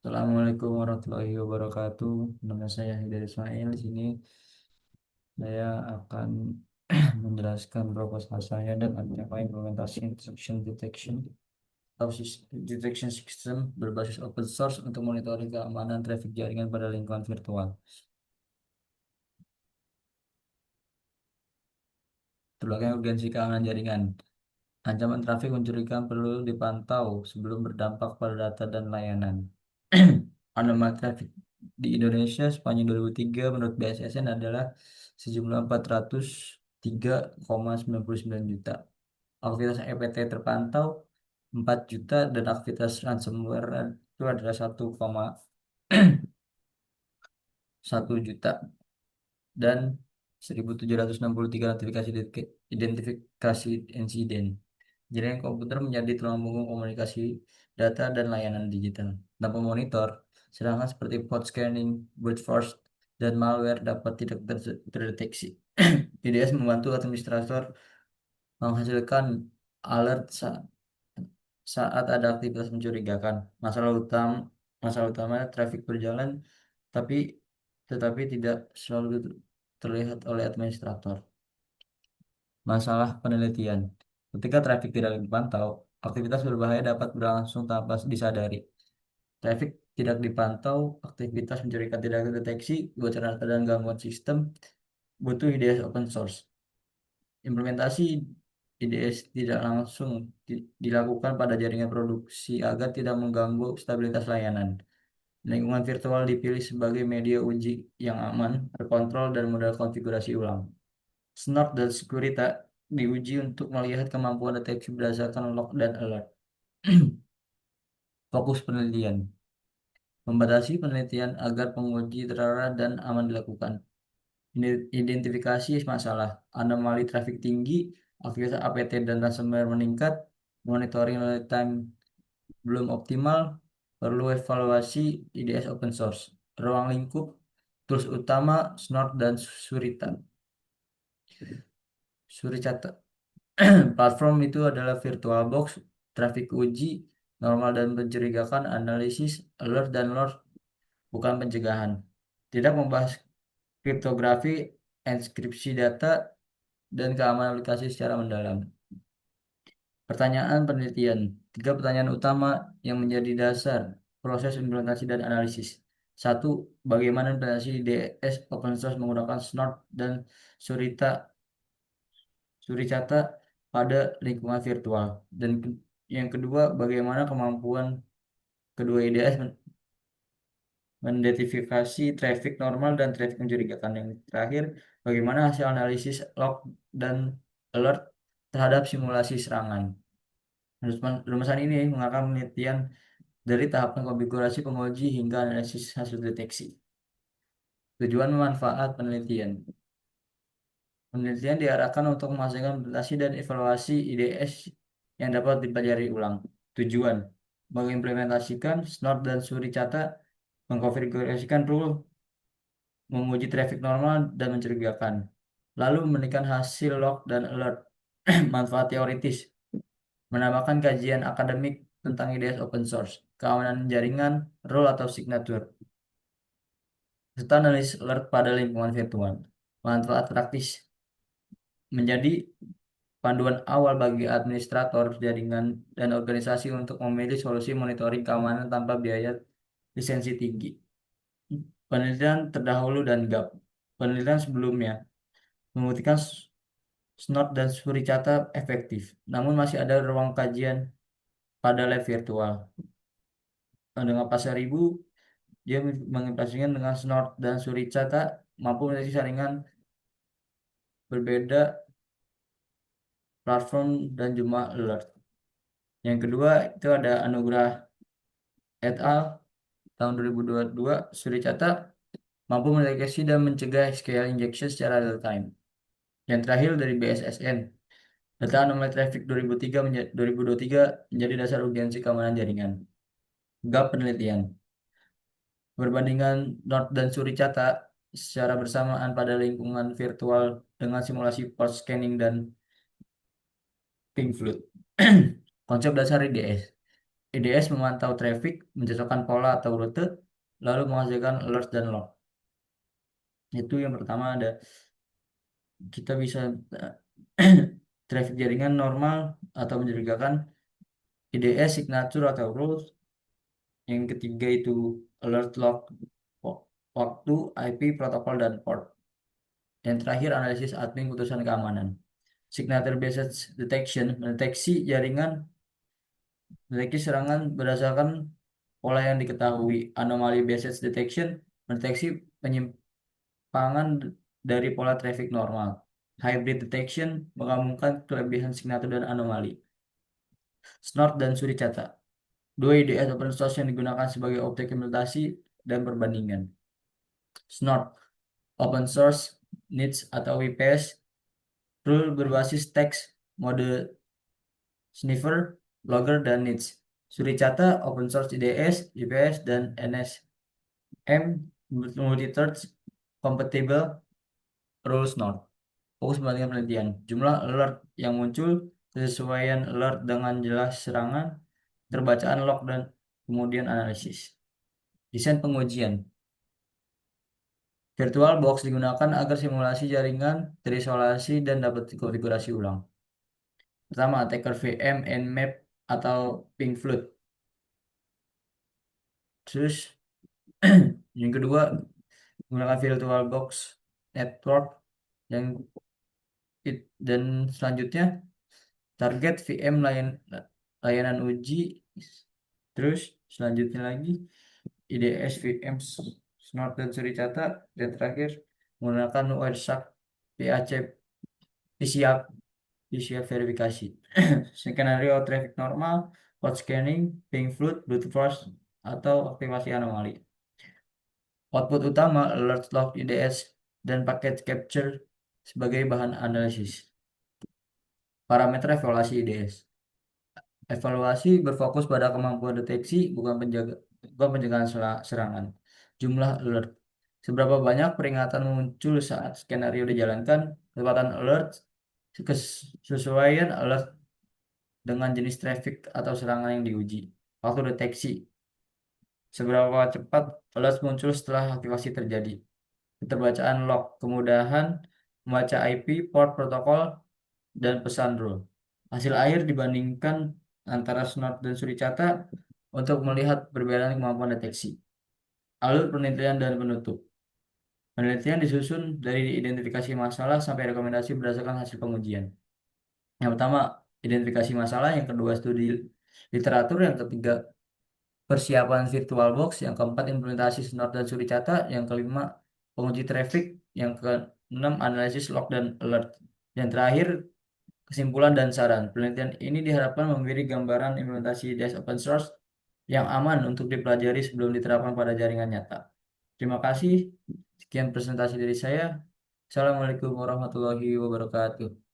Assalamualaikum warahmatullahi wabarakatuh. Nama saya Hidayat Ismail. Di sini saya akan menjelaskan proposal saya dan apa implementasi intrusion detection atau detection system berbasis open source untuk monitoring keamanan traffic jaringan pada lingkungan virtual. Terbagai urgensi keamanan jaringan. Ancaman trafik mencurigakan perlu dipantau sebelum berdampak pada data dan layanan. Anomali trafik di Indonesia sepanjang 2003 menurut BSSN adalah sejumlah 403,99 juta. Aktivitas EPT terpantau 4 juta dan aktivitas ransomware itu adalah 1,1 juta dan 1.763 notifikasi identifikasi insiden. Jaringan komputer menjadi tulang punggung komunikasi data dan layanan digital. Tanpa monitor, serangan seperti bot scanning, brute force, dan malware dapat tidak terdeteksi. IDS membantu administrator menghasilkan alert saat ada aktivitas mencurigakan. Masalah utama traffic berjalan, tapi tetapi tidak selalu terlihat oleh administrator. Masalah penelitian. Ketika traffic tidak dipantau, aktivitas berbahaya dapat berlangsung tanpa disadari. Traffic tidak dipantau, aktivitas mencurigakan tidak terdeteksi, bocoran data dan gangguan sistem butuh IDS open source. Implementasi IDS tidak langsung dilakukan pada jaringan produksi agar tidak mengganggu stabilitas layanan. Lingkungan virtual dipilih sebagai media uji yang aman, terkontrol, dan mudah konfigurasi ulang. Snort dan Securita diuji untuk melihat kemampuan deteksi berdasarkan log dan alert. Fokus penelitian. Membatasi penelitian agar penguji terarah dan aman dilakukan. Identifikasi masalah, anomali trafik tinggi, aktivitas APT dan ransomware meningkat, monitoring real time belum optimal, perlu evaluasi IDS open source. Ruang lingkup, tools utama, Snort dan Surita. Suricata. Platform itu adalah VirtualBox, traffic uji, normal dan mencurigakan, analisis, alert dan log, bukan pencegahan. Tidak membahas kriptografi, enkripsi data, dan keamanan aplikasi secara mendalam. Pertanyaan penelitian. Tiga pertanyaan utama yang menjadi dasar proses implementasi dan analisis. Satu, bagaimana implementasi DS open source menggunakan Snort dan Surita, Suricata pada lingkungan virtual. Dan yang kedua, bagaimana kemampuan kedua IDS mengidentifikasi traffic normal dan traffic mencurigakan. Yang terakhir, bagaimana hasil analisis log dan alert terhadap simulasi serangan. Rumusan ini menggunakan penelitian dari tahapan konfigurasi penguji hingga analisis hasil deteksi. Tujuan manfaat penelitian. Penelitian diarahkan untuk menghasilkan implementasi dan evaluasi IDS yang dapat dipelajari ulang. Tujuan mengimplementasikan Snort dan Suricata, mengkonfigurasikan rule, menguji traffic normal dan mencurigakan, lalu memberikan hasil log dan alert. Manfaat teoritis, menambahkan kajian akademik tentang IDS open source, keamanan jaringan, role atau signature, serta analisis alert pada lingkungan virtual. Manfaat praktis, menjadi panduan awal bagi administrator jaringan dan organisasi untuk memilih solusi monitoring keamanan tanpa biaya lisensi tinggi. Penelitian terdahulu dan gap. Penelitian sebelumnya membuktikan Snort dan Suricata efektif, namun masih ada ruang kajian pada lab virtual. Dengan pasar ribu, dia mengimplementasikan dengan Snort dan Suricata mampu mendeteksi saringan berbeda platform dan jumlah alert. Yang kedua itu ada Anugrah et al. Tahun 2022, Suricata mampu mendeteksi dan mencegah SQL injection secara real time. Yang terakhir dari BSSN, data anomali traffic 2023 menjadi dasar urgensi keamanan jaringan. Gap penelitian. Perbandingan Nord dan Suricata secara bersamaan pada lingkungan virtual dengan simulasi port scanning dan ping flood. Konsep dasar IDS. IDS memantau traffic, mencocokkan pola atau rute, lalu menghasilkan alert dan log. Itu yang pertama ada kita bisa traffic jaringan normal atau mencurigakan, IDS signature atau rules. Yang ketiga itu alert log, waktu, IP, protokol, dan port. Yang terakhir analisis admin putusan keamanan. Signature based detection mendeteksi jaringan, mendeteksi serangan berdasarkan pola yang diketahui. Anomaly based detection mendeteksi penyimpangan dari pola traffic normal. Hybrid detection menggabungkan kelebihan signature dan anomali. Snort dan Suricata. Dua IDS open source yang digunakan sebagai objek implementasi dan perbandingan. Snort, open source, needs atau WPS, rule berbasis teks, mode sniffer, logger, dan needs. Suricata, open source IDS, WPS, dan NSM, multi-thread, compatible, rules not. Fokus membandingkan penelitian. Jumlah alert yang muncul, kesesuaian alert dengan jelas serangan, terbacaan log, dan kemudian analisis. Desain pengujian. VirtualBox digunakan agar simulasi jaringan terisolasi dan dapat dikonfigurasi ulang. Pertama, attacker VM, Nmap, atau ping flood. Terus, yang kedua, menggunakan VirtualBox network yang dan selanjutnya target VM layanan uji. Terus selanjutnya lagi IDS VM Snort dan Suricata, dan terakhir menggunakan Wireshark PAC PCAP PCAP verifikasi. Skenario traffic normal, hot scanning, ping flood, brute force, atau aktivasi anomali. Output utama alert log IDS dan paket capture sebagai bahan analisis. Parameter evaluasi IDS. Evaluasi berfokus pada kemampuan deteksi, bukan pencegahan serangan. Jumlah alert. Seberapa banyak peringatan muncul saat skenario dijalankan, kecepatan alert, kesesuaian alert dengan jenis traffic atau serangan yang diuji. Waktu deteksi. Seberapa cepat alert muncul setelah aktivasi terjadi. Keterbacaan log, kemudahan membaca IP, port protokol, dan pesan rule. Hasil akhir dibandingkan antara Snort dan Suricata untuk melihat perbedaan kemampuan deteksi. Alur penelitian dan penutup. Penelitian disusun dari identifikasi masalah sampai rekomendasi berdasarkan hasil pengujian. Yang pertama, identifikasi masalah. Yang kedua, studi literatur. Yang ketiga, persiapan VirtualBox. Yang keempat, implementasi Snort dan Suricata. Yang kelima, penguji traffic. Yang keenam, analisis log dan alert. Yang terakhir, kesimpulan dan saran. Penelitian ini diharapkan memberi gambaran implementasi IDS open source yang aman untuk dipelajari sebelum diterapkan pada jaringan nyata. Terima kasih. Sekian presentasi dari saya. Assalamualaikum warahmatullahi wabarakatuh.